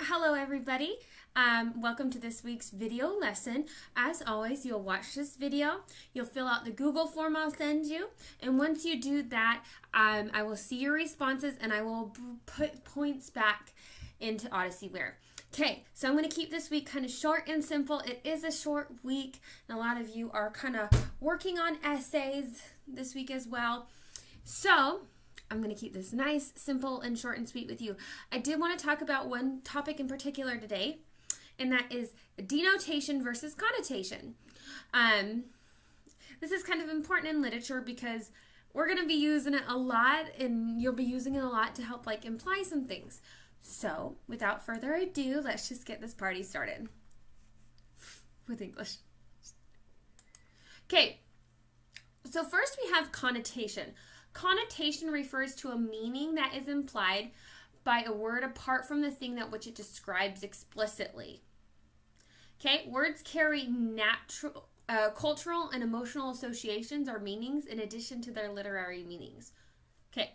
Hello everybody, welcome to this week's video lesson. As always, you'll watch this video, you'll fill out the Google form I'll send you, and once you do that, I will see your responses and I will put points back into Odysseyware. Okay, so I'm going to keep this week kind of short and simple. It is a short week, and a lot of you are kind of working on essays this week as well. So I'm going to keep this nice, simple, and short and sweet with you. I did want to talk about one topic in particular today, and that is denotation versus connotation. This is kind of important in literature because we're going to be using it a lot, and you'll be using it a lot to help imply some things. So, without further ado, let's just get this party started with English. Okay, so first we have connotation. Connotation refers to a meaning that is implied by a word apart from the thing that which it describes explicitly. Okay, words carry natural, cultural and emotional associations or meanings in addition to their literary meanings. Okay,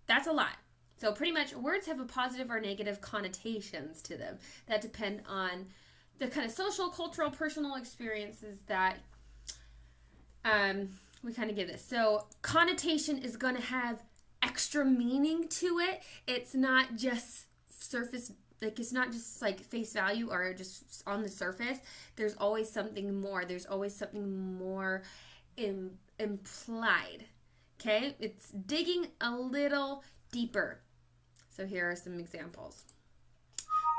that's a lot. So pretty much words have a positive or negative connotations to them that depend on the kind of social, cultural, personal experiences that we kind of give this. So connotation is going to have extra meaning to it. It's not just surface, it's not just face value or just on the surface. There's always something more. There's always something more implied. Okay? It's digging a little deeper. So here are some examples.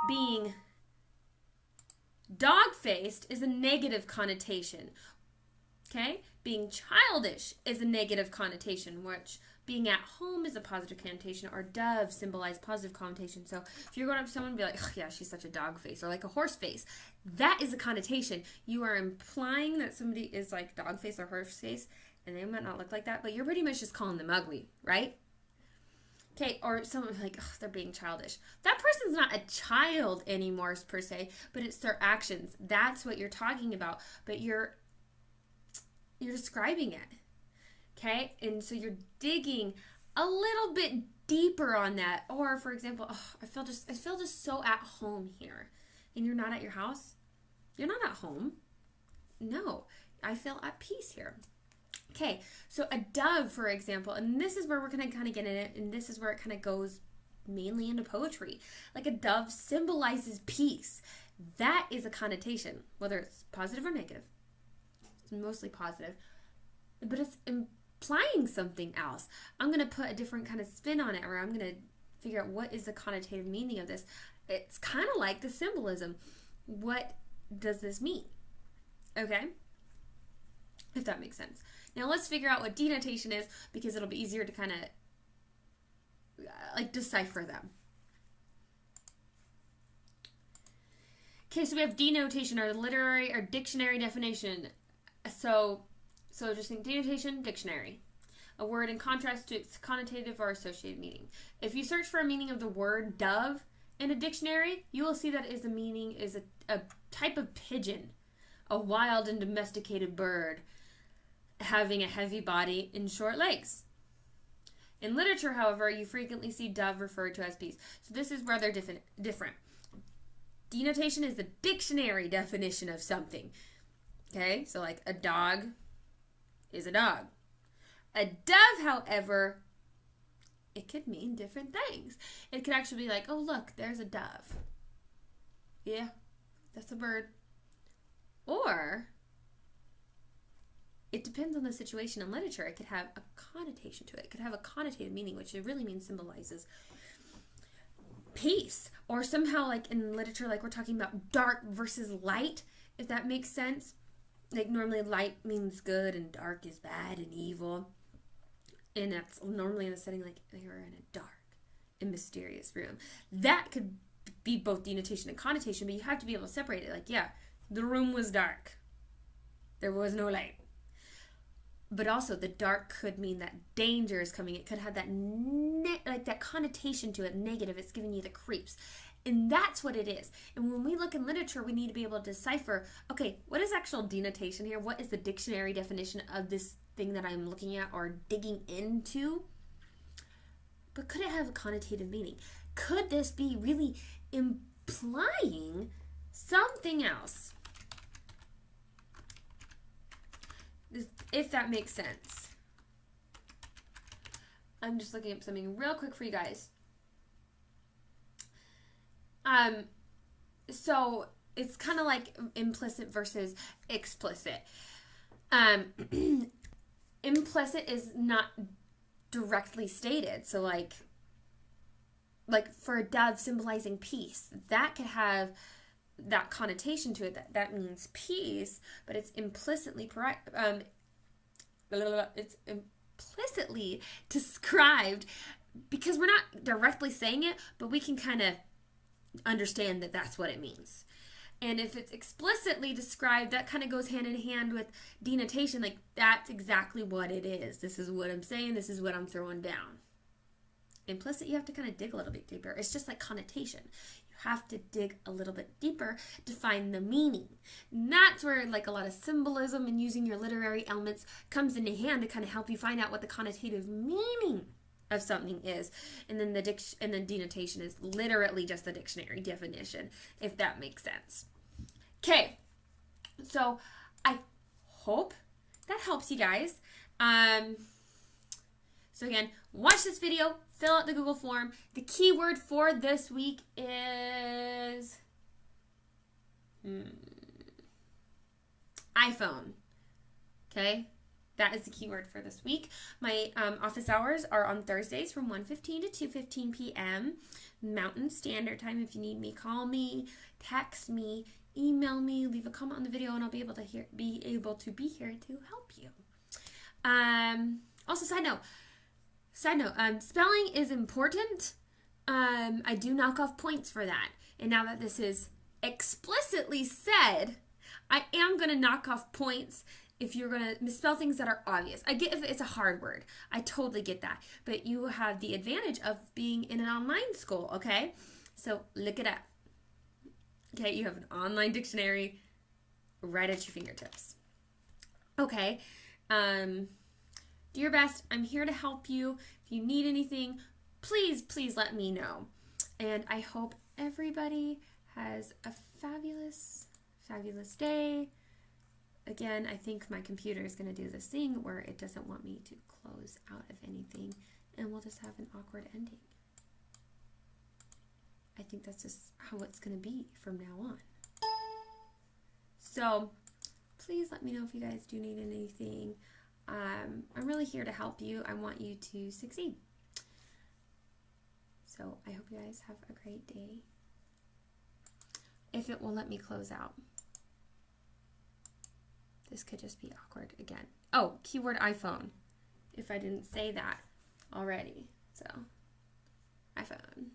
Being dog-faced is a negative connotation. Okay? Being childish is a negative connotation, which being at home is a positive connotation, or dove symbolize positive connotation. So if you're going up to someone and be like, oh, yeah, she's such a dog face, or like a horse face, that is a connotation. You are implying that somebody is like dog face or horse face, and they might not look like that, but you're pretty much just calling them ugly, right? Okay, or someone like, oh, they're being childish. That person's not a child anymore, per se, but it's their actions. That's what you're talking about, but you're describing it, okay? And so you're digging a little bit deeper on that. Or, for example, oh, I feel just so at home here. And you're not at your house? You're not at home. No, I feel at peace here. Okay, so a dove, for example, and this is where we're going to kind of get in it, and this is where it kind of goes mainly into poetry. Like a dove symbolizes peace. That is a connotation, whether it's positive or negative. It's mostly positive, but it's implying something else. I'm going to put a different kind of spin on it, or I'm going to figure out what is the connotative meaning of this. It's kind of like the symbolism. What does this mean? Okay? If that makes sense. Now let's figure out what denotation is, because it'll be easier to kind of decipher them. Okay, so we have denotation, or literary or dictionary definition. So just think denotation, dictionary. A word in contrast to its connotative or associated meaning. If you search for a meaning of the word dove in a dictionary, you will see that the meaning is a type of pigeon, a wild and domesticated bird having a heavy body and short legs. In literature, however, you frequently see dove referred to as peace. So this is where they're different. Denotation is the dictionary definition of something. Okay, so like a dog is a dog. A dove, however, it could mean different things. It could actually be like, oh, look, there's a dove. Yeah, that's a bird. Or it depends on the situation in literature. It could have a connotation to it. It could have a connotative meaning, which it really means symbolizes peace. Or somehow, in literature, we're talking about dark versus light, if that makes sense. Normally light means good and dark is bad and evil. And that's normally in a setting you're in a dark and mysterious room. That could be both denotation and connotation, but you have to be able to separate it. Yeah, the room was dark. There was no light. But also the dark could mean that danger is coming. It could have that that connotation to it, negative. It's giving you the creeps. And that's what it is. And when we look in literature, we need to be able to decipher, okay, what is actual denotation here? What is the dictionary definition of this thing that I'm looking at or digging into? but could it have a connotative meaning? Could this be really implying something else? If that makes sense. I'm just looking up something real quick for you guys. So it's kind of like implicit versus explicit. Implicit is not directly stated. So like for a dove symbolizing peace, that could have that connotation to it. That means peace, but it's implicitly described because we're not directly saying it, but we can kind of understand that that's what it means. And if it's explicitly described, that kind of goes hand in hand with denotation. Like, that's exactly what it is. This is what I'm saying. This is what I'm throwing down. Implicit, you have to kind of dig a little bit deeper. It's just like connotation. You have to dig a little bit deeper to find the meaning. And that's where like a lot of symbolism and using your literary elements comes into hand to kind of help you find out what the connotative meaning of something is. And then denotation is literally just the dictionary definition, if that makes sense. Okay, so I hope that helps you guys. So again, watch this video, fill out the Google form. The keyword for this week is iPhone. Okay? That is the keyword for this week. My office hours are on Thursdays from 1:15 to 2:15 p.m. Mountain Standard Time. If you need me, call me, text me, email me, leave a comment on the video, and I'll be able to be here to help you. Also, side note, spelling is important. I do knock off points for that. And now that this is explicitly said, I am going to knock off points if you're going to misspell things that are obvious. I get if it's a hard word. I totally get that. But you have the advantage of being in an online school, okay? So look it up. Okay, you have an online dictionary right at your fingertips. Okay, do your best. I'm here to help you. If you need anything, please let me know. And I hope everybody has a fabulous day. Again, I think my computer is going to do this thing where it doesn't want me to close out of anything, and we'll just have an awkward ending. I think that's just how it's going to be from now on. So please let me know if you guys do need anything. I'm really here to help you. I want you to succeed. So I hope you guys have a great day. If it will let me close out. This could just be awkward again. Oh, keyword iPhone. If I didn't say that already. So, iPhone.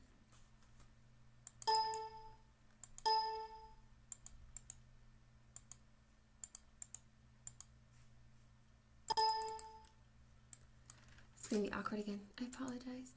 It's going to be awkward again. I apologize.